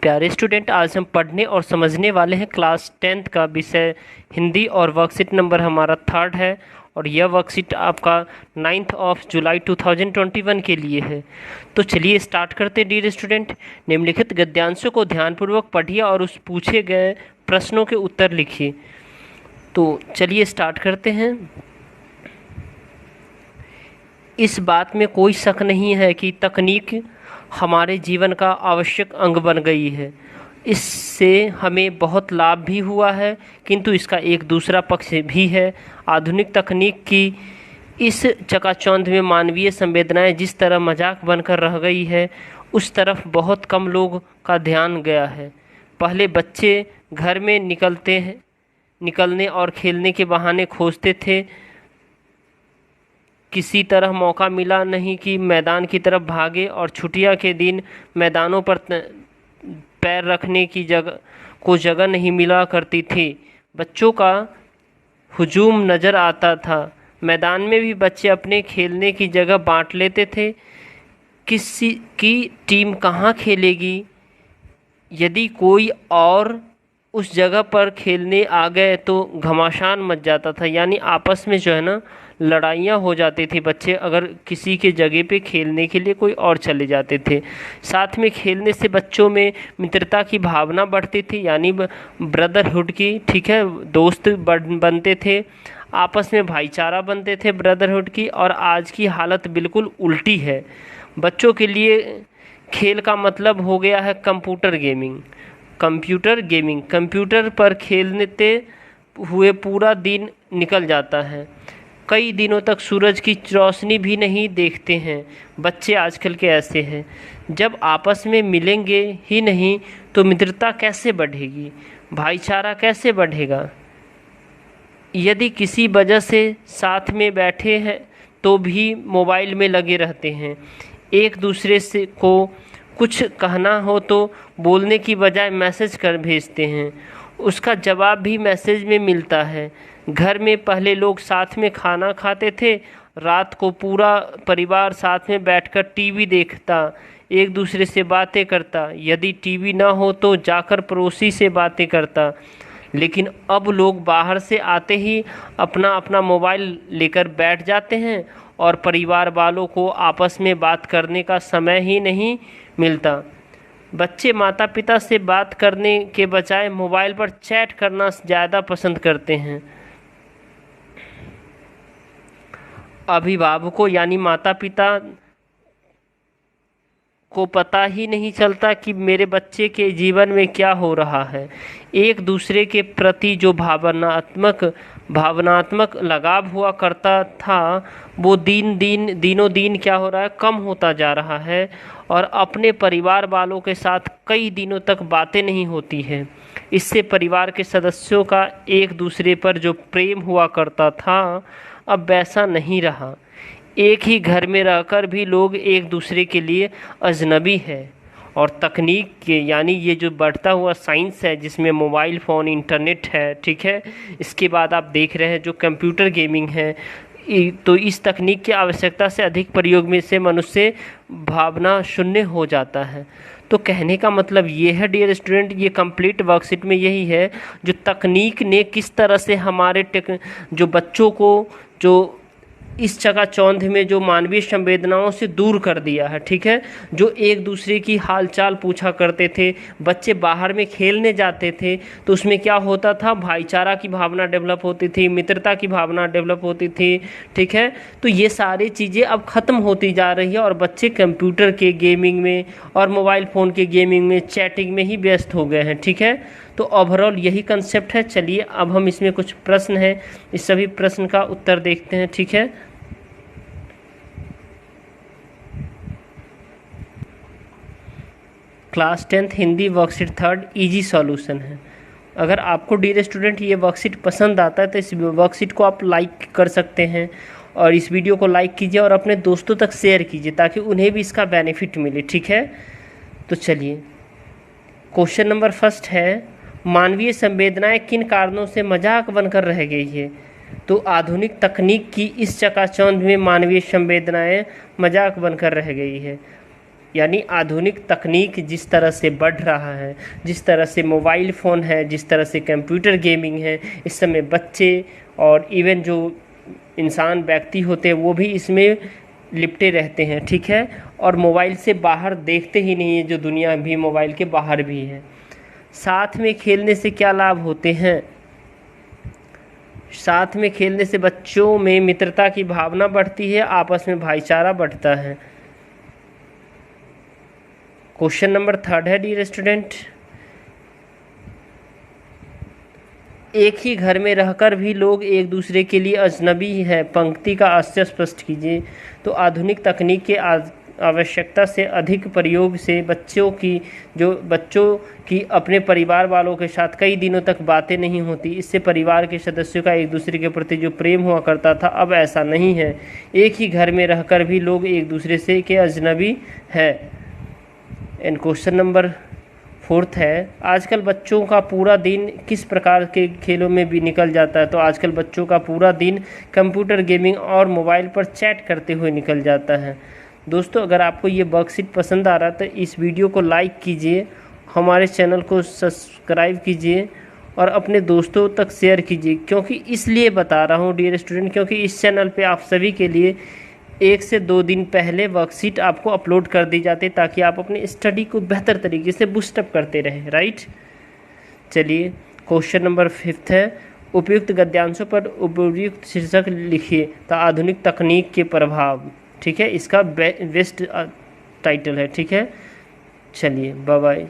प्यारे स्टूडेंट, आज हम पढ़ने और समझने वाले हैं क्लास 10th का विषय हिंदी और वर्कशीट नंबर हमारा 3rd है और यह वर्कशीट आपका 9th ऑफ जुलाई 2021 के लिए है। तो चलिए स्टार्ट करते हैं डियर स्टूडेंट। निम्नलिखित गद्यांशों को ध्यानपूर्वक पढ़िए और उस पूछे गए प्रश्नों के उत्तर लिखिए। तो चलिए स्टार्ट करते हैं। इस बात में कोई शक नहीं है कि तकनीक हमारे जीवन का आवश्यक अंग बन गई है। इससे हमें बहुत लाभ भी हुआ है, किंतु इसका एक दूसरा पक्ष भी है। आधुनिक तकनीक की इस चकाचौंध में मानवीय संवेदनाएं जिस तरह मजाक बनकर रह गई है, उस तरफ बहुत कम लोग का ध्यान गया है। पहले बच्चे घर में निकलने और खेलने के बहाने खोजते थे। किसी तरह मौका मिला नहीं कि मैदान की तरफ भागे और छुट्टियां के दिन मैदानों पर पैर रखने की जगह नहीं मिला करती थी। बच्चों का हुजूम नज़र आता था। मैदान में भी बच्चे अपने खेलने की जगह बांट लेते थे। किसी की टीम कहाँ खेलेगी, यदि कोई और उस जगह पर खेलने आ गए तो घमासान मच जाता था। यानी आपस में जो है ना लड़ाइयाँ हो जाती थी। बच्चे अगर किसी के जगह पे खेलने के लिए कोई और चले जाते थे। साथ में खेलने से बच्चों में मित्रता की भावना बढ़ती थी, यानी ब्रदरहुड की, ठीक है, दोस्त बनते थे, आपस में भाईचारा बनते थे ब्रदरहुड की। और आज की हालत बिल्कुल उल्टी है। बच्चों के लिए खेल का मतलब हो गया है कंप्यूटर गेमिंग। कंप्यूटर पर खेलते हुए पूरा दिन निकल जाता है। कई दिनों तक सूरज की रोशनी भी नहीं देखते हैं। बच्चे आजकल के ऐसे हैं। जब आपस में मिलेंगे ही नहीं तो मित्रता कैसे बढ़ेगी, भाईचारा कैसे बढ़ेगा। यदि किसी वजह से साथ में बैठे हैं तो भी मोबाइल में लगे रहते हैं। एक दूसरे से को कुछ कहना हो तो बोलने की बजाय मैसेज कर भेजते हैं। उसका जवाब भी मैसेज में मिलता है। घर में पहले लोग साथ में खाना खाते थे। रात को पूरा परिवार साथ में बैठकर टीवी देखता, एक दूसरे से बातें करता। यदि टीवी ना हो तो जाकर पड़ोसी से बातें करता। लेकिन अब लोग बाहर से आते ही अपना अपना मोबाइल लेकर बैठ जाते हैं और परिवार वालों को आपस में बात करने का समय ही नहीं मिलता। बच्चे माता पिता से बात करने के बजाय मोबाइल पर चैट करना ज़्यादा पसंद करते हैं। अभिभावकों यानी माता पिता को पता ही नहीं चलता कि मेरे बच्चे के जीवन में क्या हो रहा है। एक दूसरे के प्रति जो भावनात्मक लगाव हुआ करता था, वो दिनों दिन क्या हो रहा है, कम होता जा रहा है। और अपने परिवार वालों के साथ कई दिनों तक बातें नहीं होती है। इससे परिवार के सदस्यों का एक दूसरे पर जो प्रेम हुआ करता था, अब वैसा नहीं रहा। एक ही घर में रहकर भी लोग एक दूसरे के लिए अजनबी है। और तकनीक के यानी ये जो बढ़ता हुआ साइंस है, जिसमें मोबाइल फ़ोन, इंटरनेट है, ठीक है, इसके बाद आप देख रहे हैं जो कंप्यूटर गेमिंग है, तो इस तकनीक की आवश्यकता से अधिक प्रयोग में से मनुष्य भावना शून्य हो जाता है। तो कहने का मतलब ये है डियर स्टूडेंट, ये कंप्लीट वर्कशीट में यही है जो तकनीक ने किस तरह से हमारे जो बच्चों को जो इस चकाचौंध में जो मानवीय संवेदनाओं से दूर कर दिया है, ठीक है। जो एक दूसरे की हालचाल पूछा करते थे, बच्चे बाहर में खेलने जाते थे तो उसमें क्या होता था, भाईचारा की भावना डेवलप होती थी, मित्रता की भावना डेवलप होती थी, ठीक है। तो ये सारी चीज़ें अब ख़त्म होती जा रही है और बच्चे कंप्यूटर के गेमिंग में और मोबाइल फ़ोन के गेमिंग में, चैटिंग में ही व्यस्त हो गए हैं, ठीक है। तो ओवरऑल यही कंसेप्ट है। चलिए अब हम इसमें कुछ प्रश्न हैं, इस सभी प्रश्न का उत्तर देखते हैं, ठीक है। Class 10th Hindi worksheet 3rd easy solution है। अगर आपको डियर स्टूडेंट ये वर्कशीट पसंद आता है तो इस वर्कशीट को आप लाइक कर सकते हैं और इस वीडियो को लाइक कीजिए और अपने दोस्तों तक शेयर कीजिए ताकि उन्हें भी इसका बेनिफिट मिले, ठीक है। तो चलिए क्वेश्चन नंबर 1 है, मानवीय संवेदनाएं किन कारणों से मजाक बनकर रह गई है। तो आधुनिक तकनीक की इस चकाचौंध में मानवीय संवेदनाएं मजाक बनकर रह गई है। यानी आधुनिक तकनीक जिस तरह से बढ़ रहा है, जिस तरह से मोबाइल फ़ोन है, जिस तरह से कंप्यूटर गेमिंग है, इस समय बच्चे और इवन जो इंसान व्यक्ति होते हैं वो भी इसमें लिपटे रहते हैं, ठीक है। और मोबाइल से बाहर देखते ही नहीं है, जो दुनिया भी मोबाइल के बाहर भी है। साथ में खेलने से क्या लाभ होते हैं? साथ में खेलने से बच्चों में मित्रता की भावना बढ़ती है, आपस में भाईचारा बढ़ता है। क्वेश्चन नंबर 3 है डियर स्टूडेंट, एक ही घर में रहकर भी लोग एक दूसरे के लिए अजनबी है, पंक्ति का आशय स्पष्ट कीजिए। तो आधुनिक तकनीक के आवश्यकता से अधिक प्रयोग से बच्चों की अपने परिवार वालों के साथ कई दिनों तक बातें नहीं होती। इससे परिवार के सदस्यों का एक दूसरे के प्रति जो प्रेम हुआ करता था अब ऐसा नहीं है। एक ही घर में रहकर भी लोग एक दूसरे से के अजनबी है। एंड क्वेश्चन नंबर 4 है, आजकल बच्चों का पूरा दिन किस प्रकार के खेलों में भी निकल जाता है? तो आजकल बच्चों का पूरा दिन कंप्यूटर गेमिंग और मोबाइल पर चैट करते हुए निकल जाता है। दोस्तों, अगर आपको ये वर्कशीट पसंद आ रहा है तो इस वीडियो को लाइक कीजिए, हमारे चैनल को सब्सक्राइब कीजिए और अपने दोस्तों तक शेयर कीजिए। क्योंकि इसलिए बता रहा हूँ डियर स्टूडेंट, क्योंकि इस चैनल पे आप सभी के लिए 1 से 2 दिन पहले वर्कशीट आपको अपलोड कर दी जाती है, ताकि आप अपने स्टडी को बेहतर तरीके से बूस्टअप करते रहें, राइट। चलिए क्वेश्चन नंबर 5 है, उपयुक्त गद्यांशों पर उपयुक्त शीर्षक लिखिए। तो आधुनिक तकनीक के प्रभाव, ठीक है, इसका बेस्ट टाइटल है, ठीक है। चलिए बाय बाय।